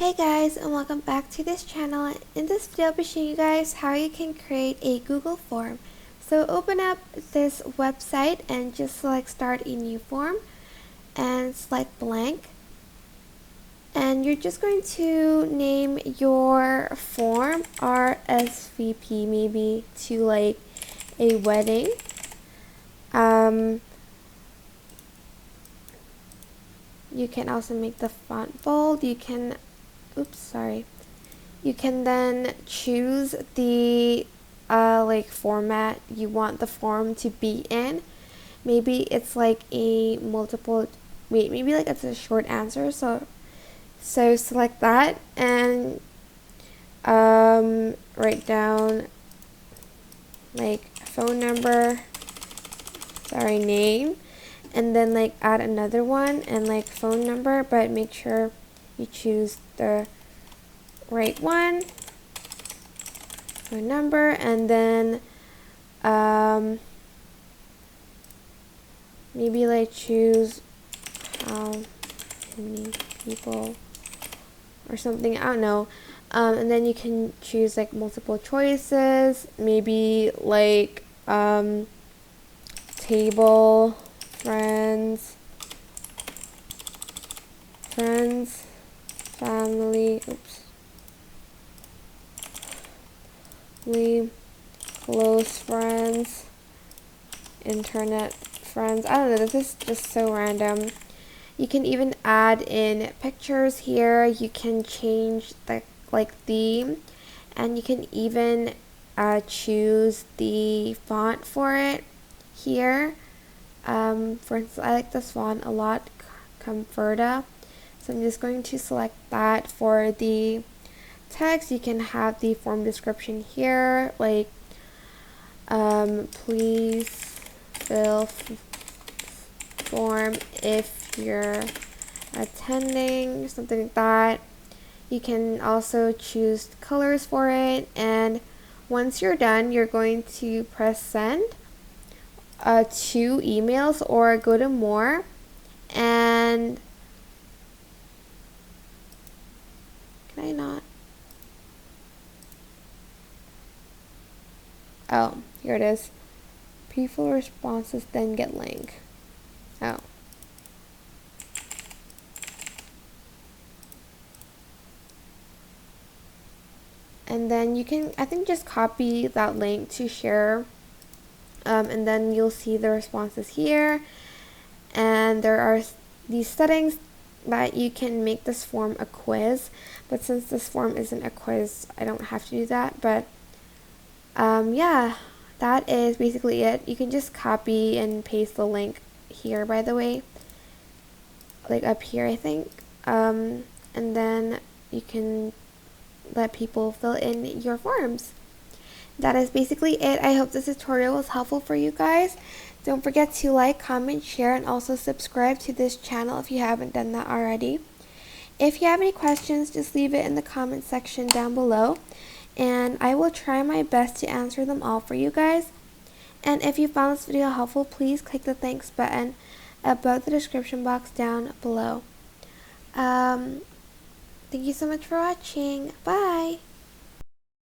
Hey guys, and welcome back to this channel. In this video I'll be showing you guys how you can create a Google form. So open up this website and just select start a new form and select blank, and you're just going to name your form RSVP, maybe to like a wedding. You can also make the font bold. You can then choose the format you want the form to be in. Maybe it's like a maybe like it's a short answer. So select that and write down like phone number, name, and then like add another one and like phone number, but make sure you choose the right one, phone number, and then maybe like choose how many people or something, I don't know. And then you can choose like multiple choices, maybe like table, friends, family, close friends, internet friends. I don't know, this is just so random. You can even add in pictures here. You can change the theme, and you can even choose the font for it here. For instance, I like this font a lot, Comforta. So I'm just going to select that. For the text, you can have the form description here, like please fill form if you're attending, something like that. You can also choose colors for it, and once you're done, you're going to press send to emails or go to more, and can I not? Oh, here it is. People responses, then get link. Oh. And then you can, I think, just copy that link to share, and then you'll see the responses here. And there are these settings that you can make this form a quiz, but since this form isn't a quiz, I don't have to do that. But yeah, that is basically it. You can just copy and paste the link here, by the way, like up here, I think, and then you can let people fill in your forms. That is basically it. I hope this tutorial was helpful for you guys. Don't forget to like, comment, share, and also subscribe to this channel if you haven't done that already. If you have any questions, just leave it in the comment section down below, and I will try my best to answer them all for you guys. And if you found this video helpful, please click the thanks button above the description box down below. Thank you so much for watching. Bye!